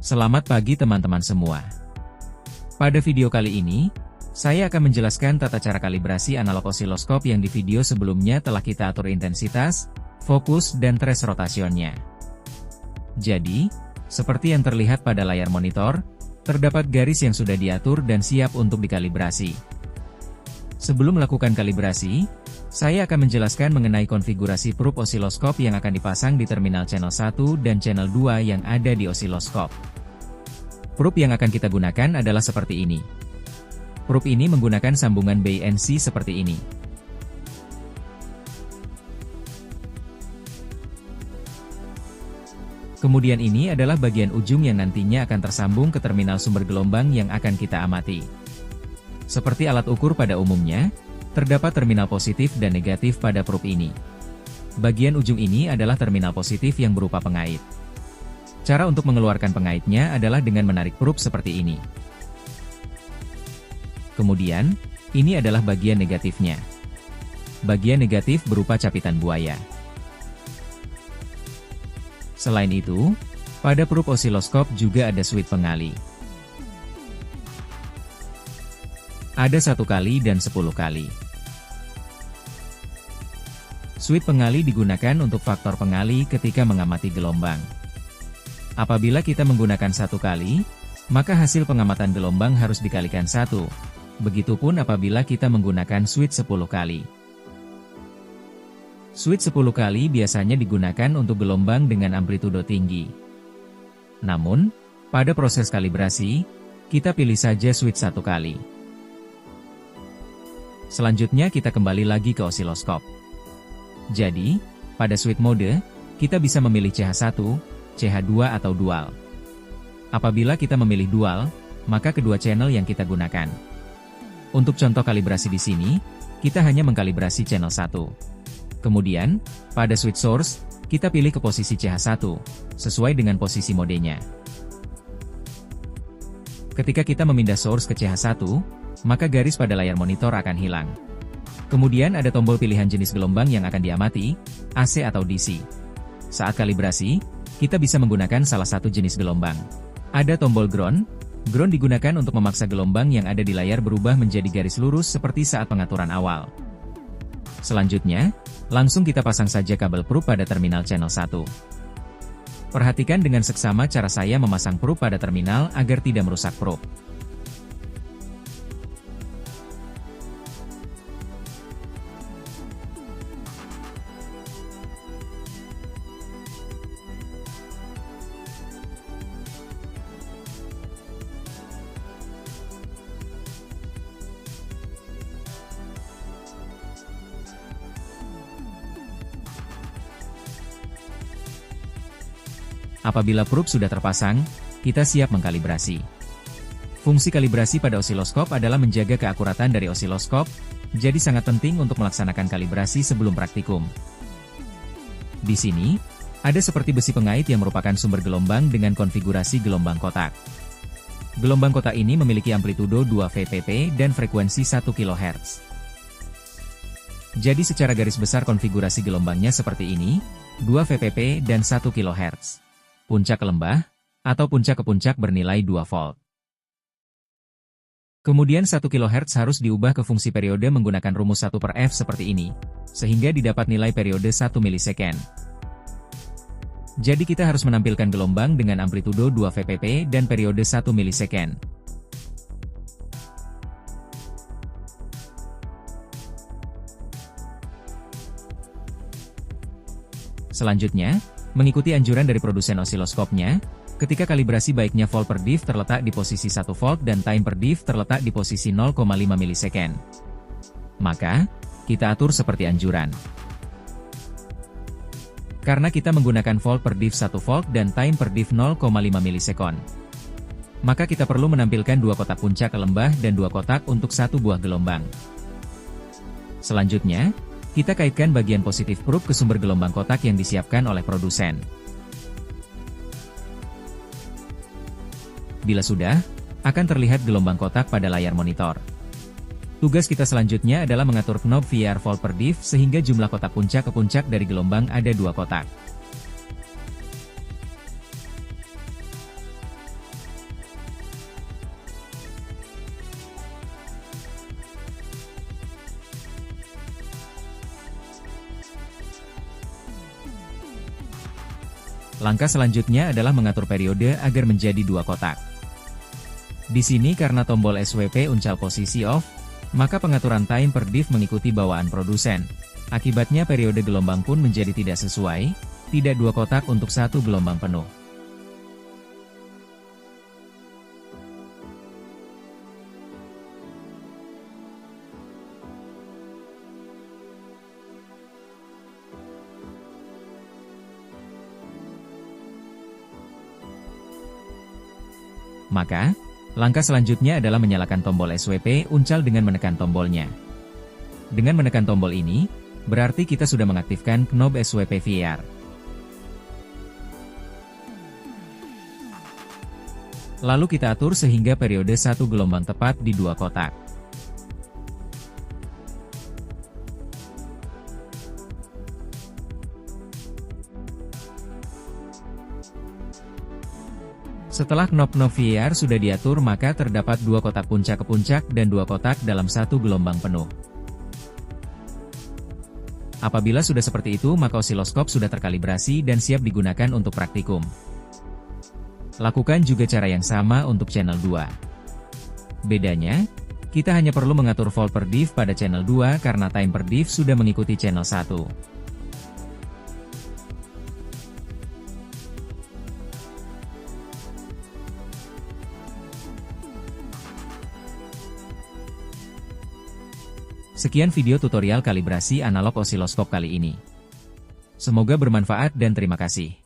Selamat pagi teman-teman semua. Pada video kali ini, saya akan menjelaskan tata cara kalibrasi analog osiloskop yang di video sebelumnya telah kita atur intensitas, fokus, dan trace rotationnya. Jadi, seperti yang terlihat pada layar monitor, terdapat garis yang sudah diatur dan siap untuk dikalibrasi. Sebelum melakukan kalibrasi, saya akan menjelaskan mengenai konfigurasi probe osiloskop yang akan dipasang di terminal channel 1 dan channel 2 yang ada di osiloskop. Probe yang akan kita gunakan adalah seperti ini. Probe ini menggunakan sambungan BNC seperti ini. Kemudian ini adalah bagian ujung yang nantinya akan tersambung ke terminal sumber gelombang yang akan kita amati. Seperti alat ukur pada umumnya, terdapat terminal positif dan negatif pada probe ini. Bagian ujung ini adalah terminal positif yang berupa pengait. Cara untuk mengeluarkan pengaitnya adalah dengan menarik probe seperti ini. Kemudian, ini adalah bagian negatifnya. Bagian negatif berupa capitan buaya. Selain itu, pada probe osiloskop juga ada switch pengali. Ada 1 kali dan 10 kali. Switch pengali digunakan untuk faktor pengali ketika mengamati gelombang. Apabila kita menggunakan 1 kali, maka hasil pengamatan gelombang harus dikalikan 1. Begitupun apabila kita menggunakan switch 10 kali. Switch 10 kali biasanya digunakan untuk gelombang dengan amplitudo tinggi. Namun, pada proses kalibrasi, kita pilih saja switch 1 kali. Selanjutnya kita kembali lagi ke osiloskop. Jadi, pada switch mode, kita bisa memilih CH1, CH2 atau dual. Apabila kita memilih dual, maka kedua channel yang kita gunakan. Untuk contoh kalibrasi di sini, kita hanya mengkalibrasi channel 1. Kemudian, pada switch source, kita pilih ke posisi CH1, sesuai dengan posisi modenya. Ketika kita memindah source ke CH1, maka garis pada layar monitor akan hilang. Kemudian ada tombol pilihan jenis gelombang yang akan diamati, AC atau DC. Saat kalibrasi, kita bisa menggunakan salah satu jenis gelombang. Ada tombol ground. Ground digunakan untuk memaksa gelombang yang ada di layar berubah menjadi garis lurus seperti saat pengaturan awal. Selanjutnya, langsung kita pasang saja kabel probe pada terminal channel 1. Perhatikan dengan seksama cara saya memasang probe pada terminal agar tidak merusak probe. Apabila probe sudah terpasang, kita siap mengkalibrasi. Fungsi kalibrasi pada osiloskop adalah menjaga keakuratan dari osiloskop, jadi sangat penting untuk melaksanakan kalibrasi sebelum praktikum. Di sini, ada seperti besi pengait yang merupakan sumber gelombang dengan konfigurasi gelombang kotak. Gelombang kotak ini memiliki amplitudo 2 VPP dan frekuensi 1 kHz. Jadi secara garis besar konfigurasi gelombangnya seperti ini, 2 VPP dan 1 kHz. Puncak ke lembah, atau puncak ke puncak bernilai 2 volt. Kemudian 1 kHz harus diubah ke fungsi periode menggunakan rumus 1/F seperti ini, sehingga didapat nilai periode 1 milisecond. Jadi kita harus menampilkan gelombang dengan amplitudo 2 VPP dan periode 1 milisecond. Selanjutnya, mengikuti anjuran dari produsen osiloskopnya, ketika kalibrasi baiknya volt per div terletak di posisi 1 volt dan time per div terletak di posisi 0,5 milisecond. Maka, kita atur seperti anjuran. Karena kita menggunakan volt per div 1 volt dan time per div 0,5 milisekon, maka kita perlu menampilkan 2 kotak puncak ke lembah dan 2 kotak untuk 1 buah gelombang. Selanjutnya, kita kaitkan bagian positif probe ke sumber gelombang kotak yang disiapkan oleh produsen. Bila sudah, akan terlihat gelombang kotak pada layar monitor. Tugas kita selanjutnya adalah mengatur knob VR volt per div sehingga jumlah kotak puncak ke puncak dari gelombang ada 2 kotak. Langkah selanjutnya adalah mengatur periode agar menjadi 2 kotak. Di sini karena tombol SWP uncal posisi off, maka pengaturan time per div mengikuti bawaan produsen. Akibatnya periode gelombang pun menjadi tidak sesuai, tidak 2 kotak untuk 1 gelombang penuh. Maka, langkah selanjutnya adalah menyalakan tombol SWP uncal dengan menekan tombolnya. Dengan menekan tombol ini, berarti kita sudah mengaktifkan knob SWP VAR. Lalu kita atur sehingga periode 1 gelombang tepat di 2 kotak. Setelah knob-knob VAR sudah diatur, maka terdapat 2 kotak puncak ke puncak dan 2 kotak dalam 1 gelombang penuh. Apabila sudah seperti itu, maka osiloskop sudah terkalibrasi dan siap digunakan untuk praktikum. Lakukan juga cara yang sama untuk channel 2. Bedanya, kita hanya perlu mengatur volt per div pada channel 2 karena time per div sudah mengikuti channel 1. Sekian video tutorial kalibrasi analog osiloskop kali ini. Semoga bermanfaat dan terima kasih.